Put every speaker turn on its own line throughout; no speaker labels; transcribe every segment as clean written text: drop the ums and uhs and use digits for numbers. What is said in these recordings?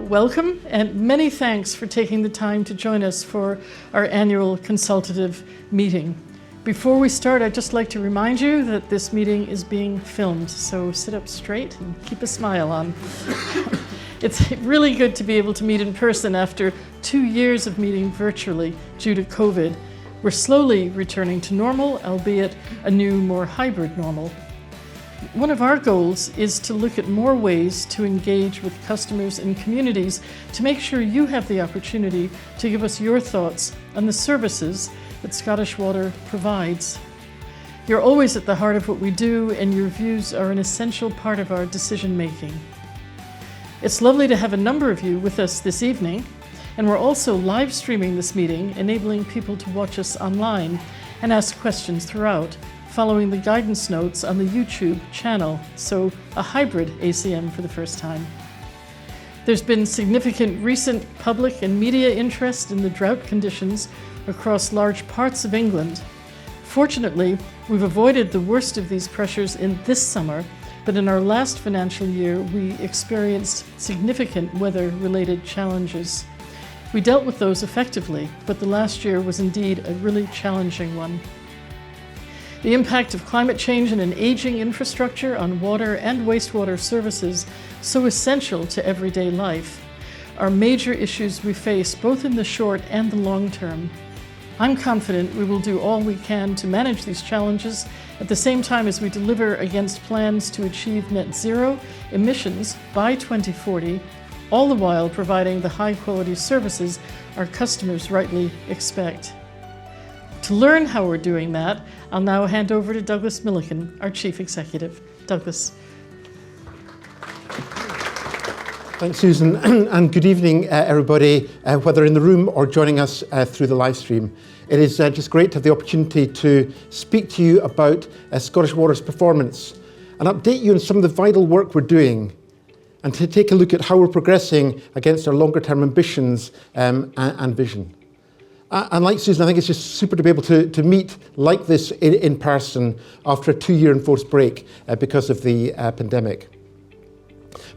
welcome and many thanks for taking the time to join us for our annual Consultative meeting. Before we start, I'd just like to remind you that this meeting is being filmed, so sit up straight and keep a smile on. It's really good to be able to meet in person after 2 years of meeting virtually due to COVID. We're slowly returning to normal, albeit a new, more hybrid normal. One of our goals is to look at more ways to engage with customers and communities to make sure you have the opportunity to give us your thoughts on the services that Scottish Water provides. You're always at the heart of what we do, and your views are an essential part of our decision-making. It's lovely to have a number of you with us this evening, and we're also live streaming this meeting, enabling people to watch us online and ask questions throughout, following the guidance notes on the YouTube channel, so a hybrid ACM for the first time. There's been significant recent public and media interest in the drought conditions across large parts of England. Fortunately, we've avoided the worst of these pressures in this summer, but in our last financial year, we experienced significant weather-related challenges. We dealt with those effectively, but the last year was indeed a really challenging one. The impact of climate change and an aging infrastructure on water and wastewater services, so essential to everyday life, are major issues we face both in the short and the long term. I'm confident we will do all we can to manage these challenges at the same time as we deliver against plans to achieve net zero emissions by 2040, all the while providing the high-quality services our customers rightly expect. To learn how we're doing that, I'll now hand over to Douglas Millican, our Chief Executive. Douglas.
Thanks, Susan, and good evening, everybody, whether in the room or joining us through the live stream. It is just great to have the opportunity to speak to you about Scottish Water's performance and update you on some of the vital work we're doing, and to take a look at how we're progressing against our longer-term ambitions and vision. And like Susan, I think it's just super to be able to meet like this in person after a 2-year enforced break because of the pandemic.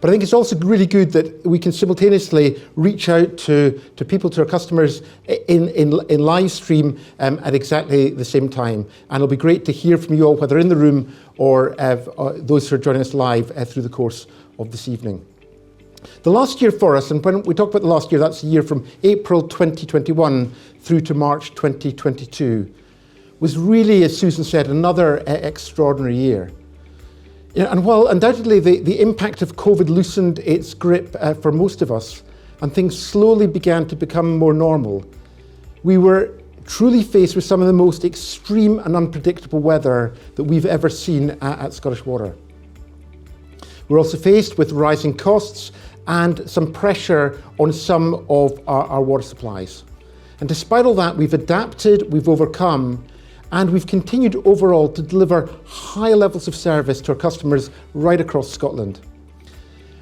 But I think it's also really good that we can simultaneously reach out to people, to our customers in live stream at exactly the same time. And it'll be great to hear from you all, whether in the room or those who are joining us live through the course of this evening. The last year for us, and when we talk about the last year, that's the year from April 2021 through to March 2022, was really, as Susan said, another extraordinary year. And while undoubtedly the impact of COVID loosened its grip for most of us, and things slowly began to become more normal, we were truly faced with some of the most extreme and unpredictable weather that we've ever seen at Scottish Water. We're also faced with rising costs and some pressure on some of our water supplies. And despite all that, we've adapted, we've overcome, and we've continued overall to deliver high levels of service to our customers right across Scotland.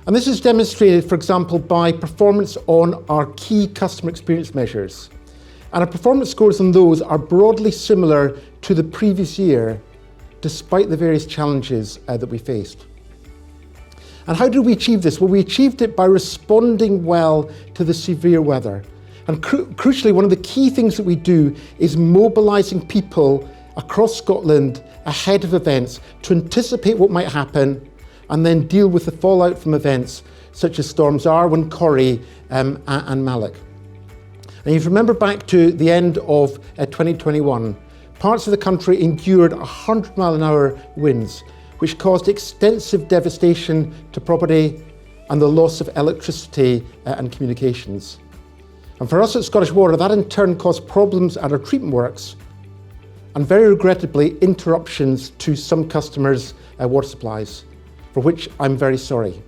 And this is demonstrated, for example, by performance on our key customer experience measures. And our performance scores on those are broadly similar to the previous year, despite the various challenges that we faced. And how did we achieve this? Well, we achieved it by responding well to the severe weather. And crucially, one of the key things that we do is mobilising people across Scotland ahead of events to anticipate what might happen and then deal with the fallout from events such as storms Arwen, Corrie and Malach. And if you remember back to the end of 2021, parts of the country endured 100-mile-an-hour winds, which caused extensive devastation to property and the loss of electricity and communications. And for us at Scottish Water, that in turn caused problems at our treatment works and very regrettably interruptions to some customers' water supplies, for which I'm very sorry.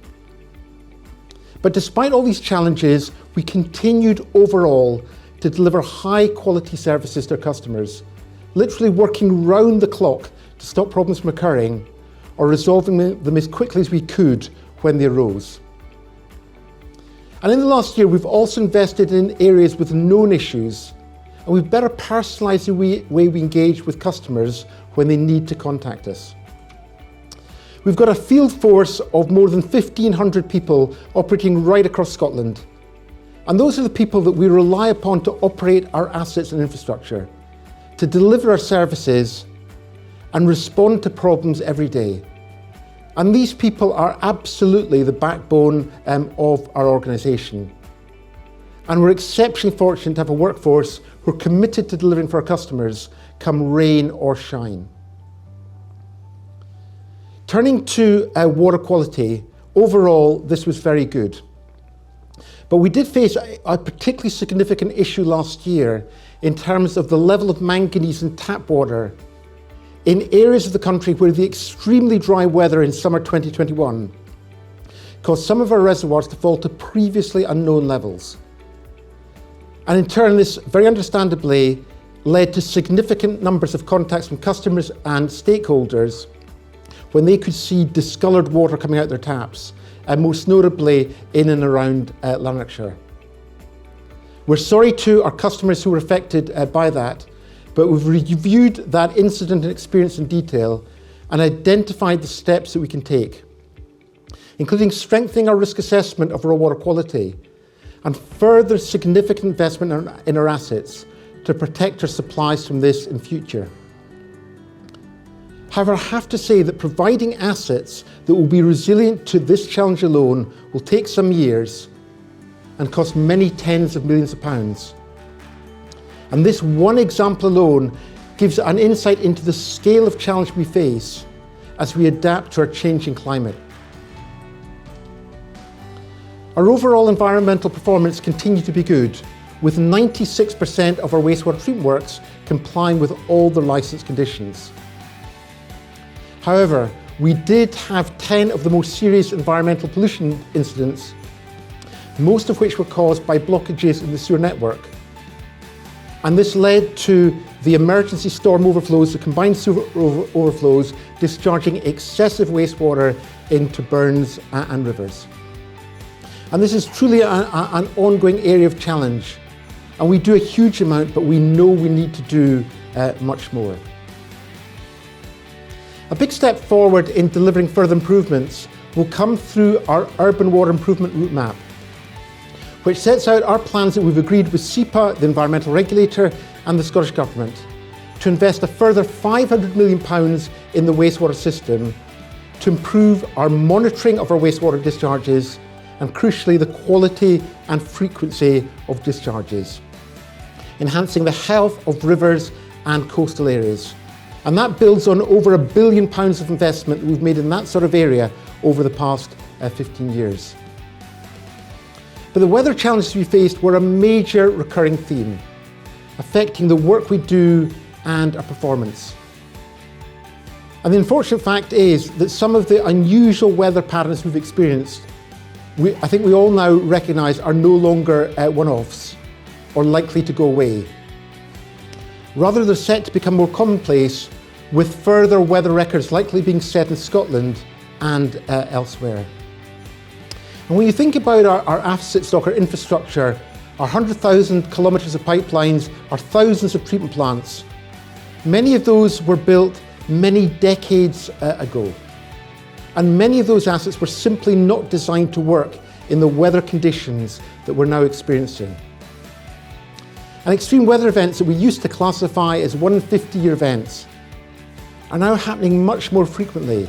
But despite all these challenges, we continued overall to deliver high quality services to our customers, literally working round the clock to stop problems from occurring or resolving them as quickly as we could when they arose. And in the last year, we've also invested in areas with known issues, and we've better personalised the way we engage with customers when they need to contact us. We've got a field force of more than 1,500 people operating right across Scotland. And those are the people that we rely upon to operate our assets and infrastructure, to deliver our services and respond to problems every day. And these people are absolutely the backbone of our organisation. And we're exceptionally fortunate to have a workforce who are committed to delivering for our customers, come rain or shine. Turning to water quality, overall this was very good. But we did face a particularly significant issue last year in terms of the level of manganese in tap water in areas of the country where the extremely dry weather in summer 2021 caused some of our reservoirs to fall to previously unknown levels. And in turn, this very understandably led to significant numbers of contacts from customers and stakeholders when they could see discoloured water coming out their taps, and most notably in and around Lanarkshire. We're sorry to our customers who were affected by that, but we've reviewed that incident and experience in detail and identified the steps that we can take, including strengthening our risk assessment of our water quality and further significant investment in our assets to protect our supplies from this in future. However, I have to say that providing assets that will be resilient to this challenge alone will take some years and cost many tens of millions of pounds. And this one example alone gives an insight into the scale of challenge we face as we adapt to our changing climate. Our overall environmental performance continued to be good, with 96% of our wastewater treatment works complying with all the licence conditions. However, we did have 10 of the most serious environmental pollution incidents, most of which were caused by blockages in the sewer network. And this led to the emergency storm overflows, the combined sewer overflows, discharging excessive wastewater into burns and rivers. And this is truly an ongoing area of challenge. And we do a huge amount, but we know we need to do much more. A big step forward in delivering further improvements will come through our Urban Water Improvement Route Map, which sets out our plans that we've agreed with SEPA, the environmental regulator, and the Scottish Government to invest a further £500 million in the wastewater system to improve our monitoring of our wastewater discharges and, crucially, the quality and frequency of discharges, enhancing the health of rivers and coastal areas. And that builds on over £1 billion of investment that we've made in that sort of area over the past 15 years. But the weather challenges we faced were a major recurring theme, affecting the work we do and our performance. And the unfortunate fact is that some of the unusual weather patterns we've experienced, I think we all now recognise are no longer one-offs or likely to go away. Rather, they're set to become more commonplace, with further weather records likely being set in Scotland and elsewhere. And when you think about our asset stock, our infrastructure, our 100,000 kilometres of pipelines, our thousands of treatment plants, many of those were built many decades ago. And many of those assets were simply not designed to work in the weather conditions that we're now experiencing. And extreme weather events that we used to classify as 1 in 50-year events are now happening much more frequently.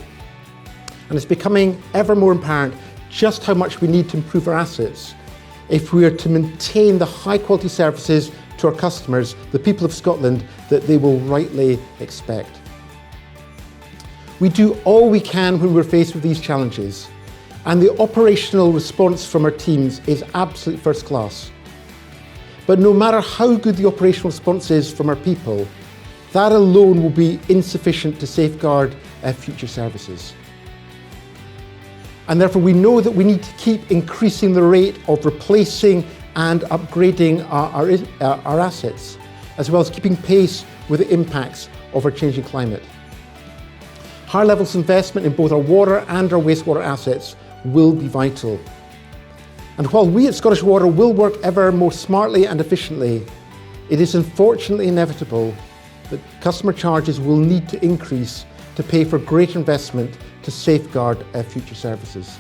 And it's becoming ever more apparent just how much we need to improve our assets if we are to maintain the high-quality services to our customers, the people of Scotland, that they will rightly expect. We do all we can when we're faced with these challenges, and the operational response from our teams is absolutely first class. But no matter how good the operational response is from our people, that alone will be insufficient to safeguard future services. And therefore we know that we need to keep increasing the rate of replacing and upgrading our assets, as well as keeping pace with the impacts of our changing climate. Higher levels of investment in both our water and our wastewater assets will be vital. And while we at Scottish Water will work ever more smartly and efficiently, it is unfortunately inevitable that customer charges will need to increase to pay for greater investment to safeguard future services.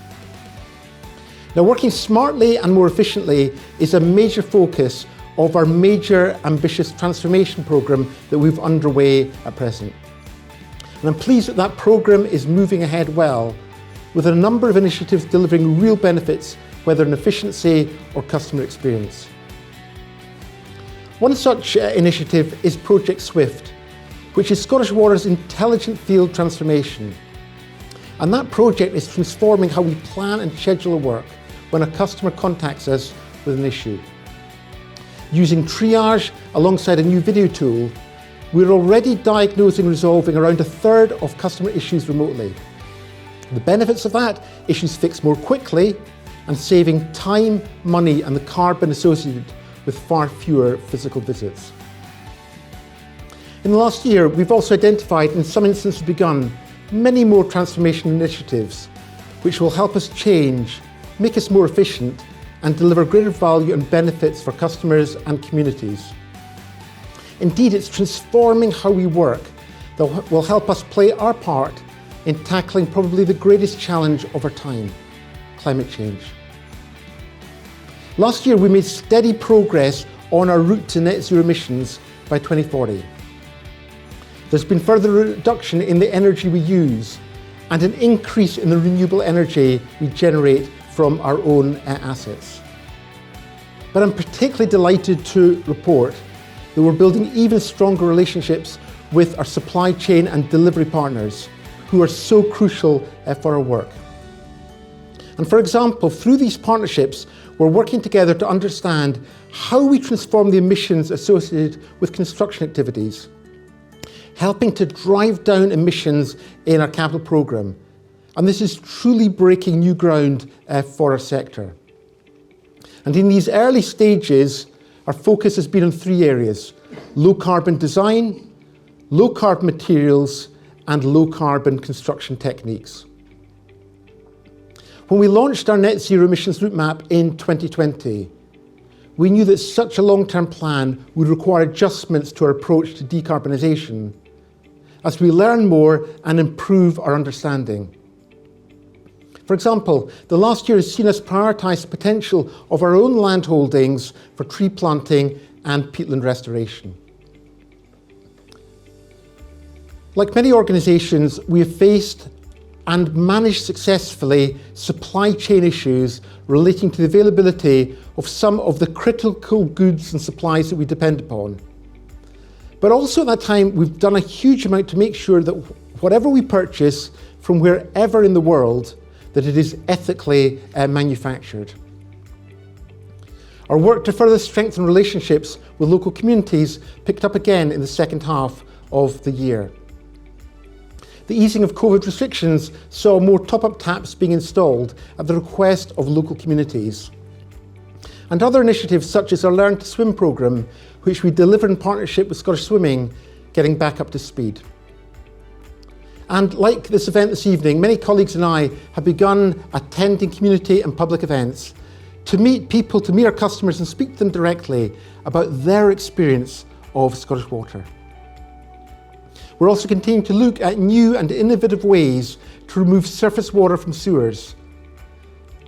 Now, working smartly and more efficiently is a major focus of our major ambitious transformation programme that we've underway at present. And I'm pleased that that programme is moving ahead well, with a number of initiatives delivering real benefits, whether in efficiency or customer experience. One such initiative is Project Swift, which is Scottish Water's intelligent field transformation. And that project is transforming how we plan and schedule work when a customer contacts us with an issue. Using triage alongside a new video tool, we're already diagnosing and resolving around a third of customer issues remotely. The benefits of that: issues fixed more quickly and saving time, money and the carbon associated with far fewer physical visits. In the last year, we've also identified, in some instances begun, many more transformation initiatives which will help us change, make us more efficient and deliver greater value and benefits for customers and communities. Indeed, it's transforming how we work that will help us play our part in tackling probably the greatest challenge of our time: climate change. Last year, we made steady progress on our route to net zero emissions by 2040. There's been further reduction in the energy we use and an increase in the renewable energy we generate from our own assets. But I'm particularly delighted to report that we're building even stronger relationships with our supply chain and delivery partners, who are so crucial for our work. And for example, through these partnerships, we're working together to understand how we transform the emissions associated with construction activities, helping to drive down emissions in our capital programme. And this is truly breaking new ground for our sector. And in these early stages, our focus has been on three areas: low carbon design, low carbon materials, and low carbon construction techniques. When we launched our net zero emissions route map in 2020, we knew that such a long-term plan would require adjustments to our approach to decarbonisation as we learn more and improve our understanding. For example, the last year has seen us prioritise the potential of our own land holdings for tree planting and peatland restoration. Like many organisations, we have faced and managed successfully supply chain issues relating to the availability of some of the critical goods and supplies that we depend upon. But also at that time, we've done a huge amount to make sure that whatever we purchase from wherever in the world, that it is ethically manufactured. Our work to further strengthen relationships with local communities picked up again in the second half of the year. The easing of COVID restrictions saw more top-up taps being installed at the request of local communities. And other initiatives such as our Learn to Swim programme, which we deliver in partnership with Scottish Swimming, getting back up to speed. And like this event this evening, many colleagues and I have begun attending community and public events to meet people, to meet our customers and speak to them directly about their experience of Scottish Water. We're also continuing to look at new and innovative ways to remove surface water from sewers.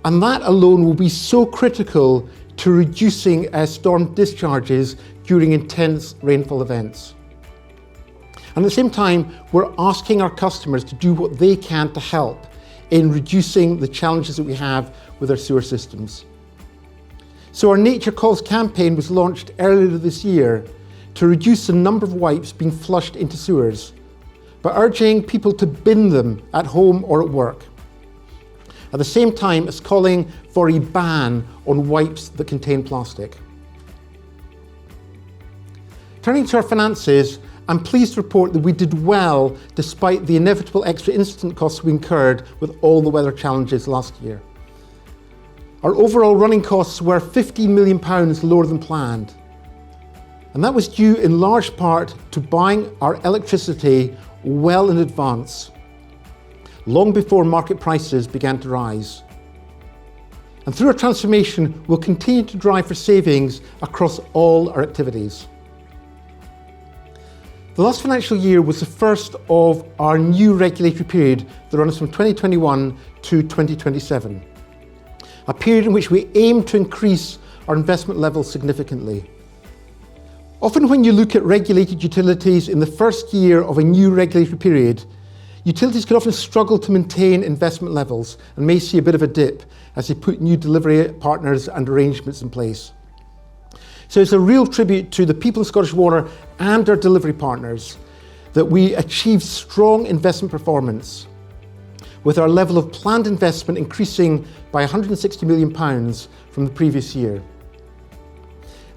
And that alone will be so critical to reducing storm discharges during intense rainfall events. And at the same time, we're asking our customers to do what they can to help in reducing the challenges that we have with our sewer systems. So our Nature Calls campaign was launched earlier this year to reduce the number of wipes being flushed into sewers, by urging people to bin them at home or at work. At the same time as calling for a ban on wipes that contain plastic. Turning to our finances, I'm pleased to report that we did well despite the inevitable extra incident costs we incurred with all the weather challenges last year. Our overall running costs were £15 million lower than planned. And that was due in large part to buying our electricity well in advance, long before market prices began to rise. And through our transformation, we'll continue to drive for savings across all our activities. The last financial year was the first of our new regulatory period that runs from 2021 to 2027, a period in which we aim to increase our investment levels significantly. Often when you look at regulated utilities in the first year of a new regulatory period, utilities can often struggle to maintain investment levels and may see a bit of a dip as they put new delivery partners and arrangements in place. So it's a real tribute to the people of Scottish Water and our delivery partners that we achieved strong investment performance, with our level of planned investment increasing by £160 million from the previous year.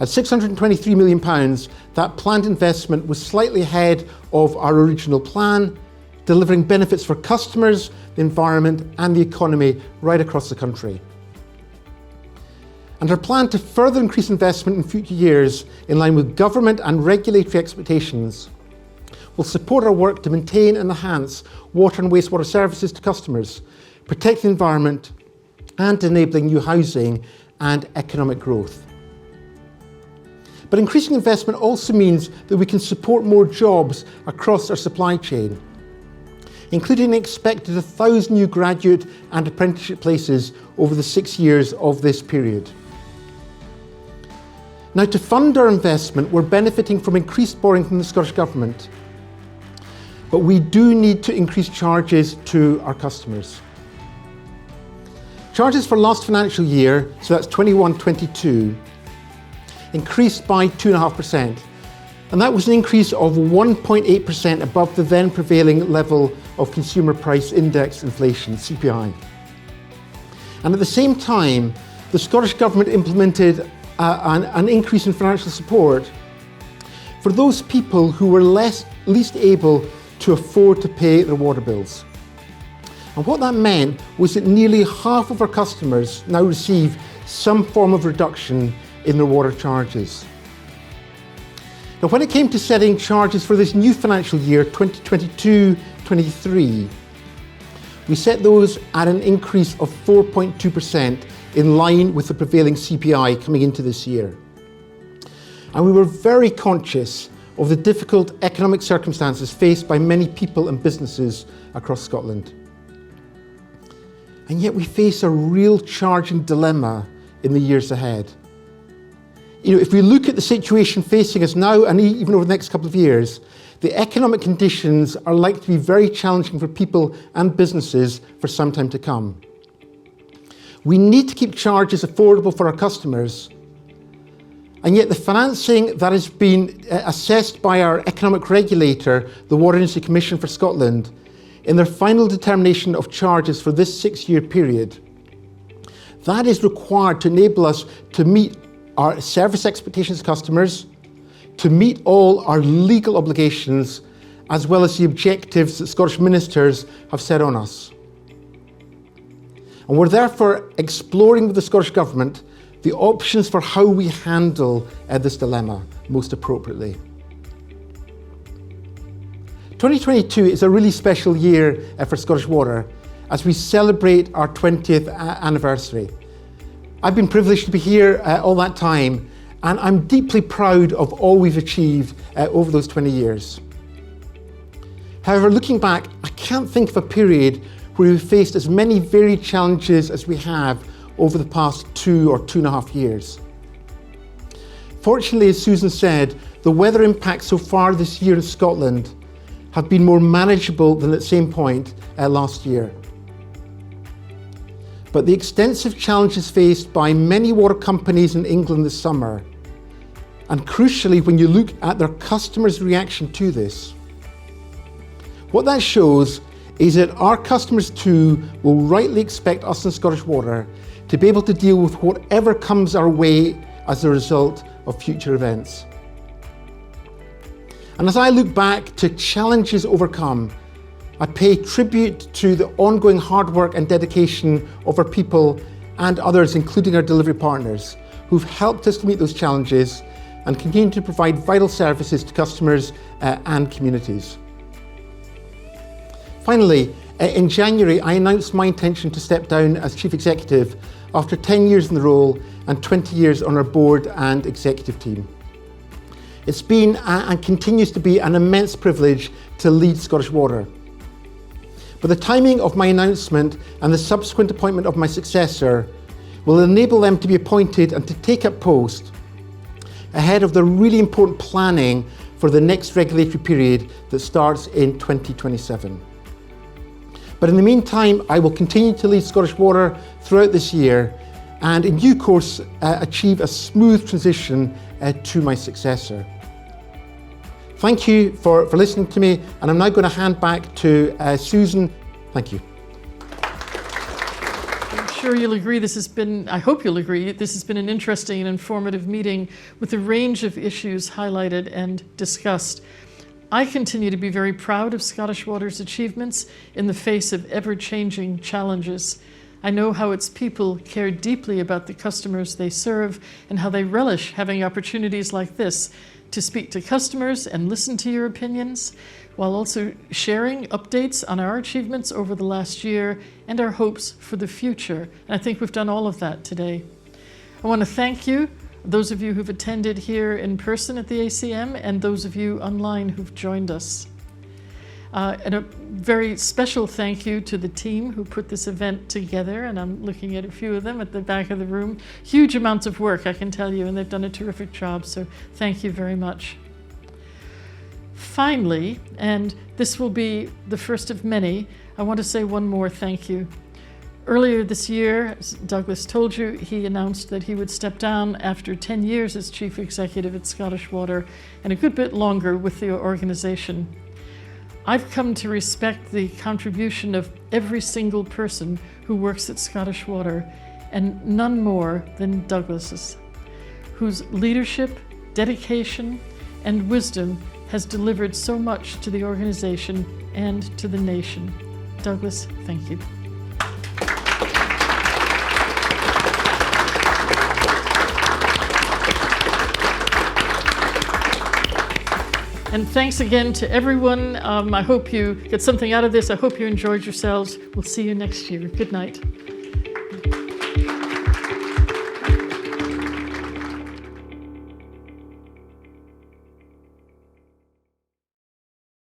At £623 million, that planned investment was slightly ahead of our original plan, delivering benefits for customers, the environment and the economy right across the country. And our plan to further increase investment in future years in line with government and regulatory expectations will support our work to maintain and enhance water and wastewater services to customers, protect the environment and enabling new housing and economic growth. But increasing investment also means that we can support more jobs across our supply chain, including an expected 1,000 new graduate and apprenticeship places over the 6 years of this period. Now, to fund our investment, we're benefiting from increased borrowing from the Scottish Government, but we do need to increase charges to our customers. Charges for last financial year, so that's 21-22, increased by 2.5%, and that was an increase of 1.8% above the then prevailing level of Consumer Price Index inflation, CPI. And at the same time, the Scottish Government implemented an increase in financial support for those people who were least able to afford to pay their water bills. And what that meant was that nearly half of our customers now receive some form of reduction in their water charges. Now, when it came to setting charges for this new financial year, 2022-23, we set those at an increase of 4.2%, in line with the prevailing CPI coming into this year. And we were very conscious of the difficult economic circumstances faced by many people and businesses across Scotland. And yet we face a real charging dilemma in the years ahead. If we look at the situation facing us now and even over the next couple of years, the economic conditions are likely to be very challenging for people and businesses for some time to come. We need to keep charges affordable for our customers, and yet the financing that has been assessed by our economic regulator, the Water Industry Commission for Scotland, in their final determination of charges for this 6-year period, that is required to enable us to meet our service expectations of customers, to meet all our legal obligations, as well as the objectives that Scottish ministers have set on us. And we're therefore exploring with the Scottish Government the options for how we handle this dilemma most appropriately. 2022 is a really special year for Scottish Water as we celebrate our 20th anniversary. I've been privileged to be here all that time, and I'm deeply proud of all we've achieved over those 20 years. However, looking back, I can't think of a period where we've faced as many varied challenges as we have over the past 2 or 2.5 years. Fortunately, as Susan said, the weather impacts so far this year in Scotland have been more manageable than at the same point last year. But the extensive challenges faced by many water companies in England this summer, and crucially when you look at their customers' reaction to this, what that shows is that our customers too will rightly expect us in Scottish Water to be able to deal with whatever comes our way as a result of future events. And as I look back to challenges overcome, I pay tribute to the ongoing hard work and dedication of our people and others, including our delivery partners, who've helped us to meet those challenges and continue to provide vital services to customers and communities. Finally, in January, I announced my intention to step down as Chief Executive after 10 years in the role and 20 years on our board and executive team. It's been and continues to be an immense privilege to lead Scottish Water. But the timing of my announcement and the subsequent appointment of my successor will enable them to be appointed and to take up post ahead of the really important planning for the next regulatory period that starts in 2027. But in the meantime, I will continue to lead Scottish Water throughout this year and in due course achieve a smooth transition to my successor. Thank you for listening to me, and I'm now going to hand back to Susan. Thank you.
I'm sure you'll agree I hope you'll agree, this has been an interesting and informative meeting with a range of issues highlighted and discussed. I continue to be very proud of Scottish Water's achievements in the face of ever-changing challenges. I know how its people care deeply about the customers they serve and how they relish having opportunities like this to speak to customers and listen to your opinions, while also sharing updates on our achievements over the last year and our hopes for the future. And I think we've done all of that today. I want to thank you, those of you who've attended here in person at the ACM and those of you online who've joined us. And a very special thank you to the team who put this event together, and I'm looking at a few of them at the back of the room. Huge amounts of work, I can tell you, and they've done a terrific job, so thank you very much. Finally, and this will be the first of many, I want to say one more thank you. Earlier this year, as Douglas told you, he announced that he would step down after 10 years as Chief Executive at Scottish Water and a good bit longer with the organization. I've come to respect the contribution of every single person who works at Scottish Water, and none more than Douglas's, whose leadership, dedication, and wisdom has delivered so much to the organization and to the nation. Douglas, thank you. And thanks again to everyone. I hope you get something out of this. I hope you enjoyed yourselves. We'll see you next year. Good night.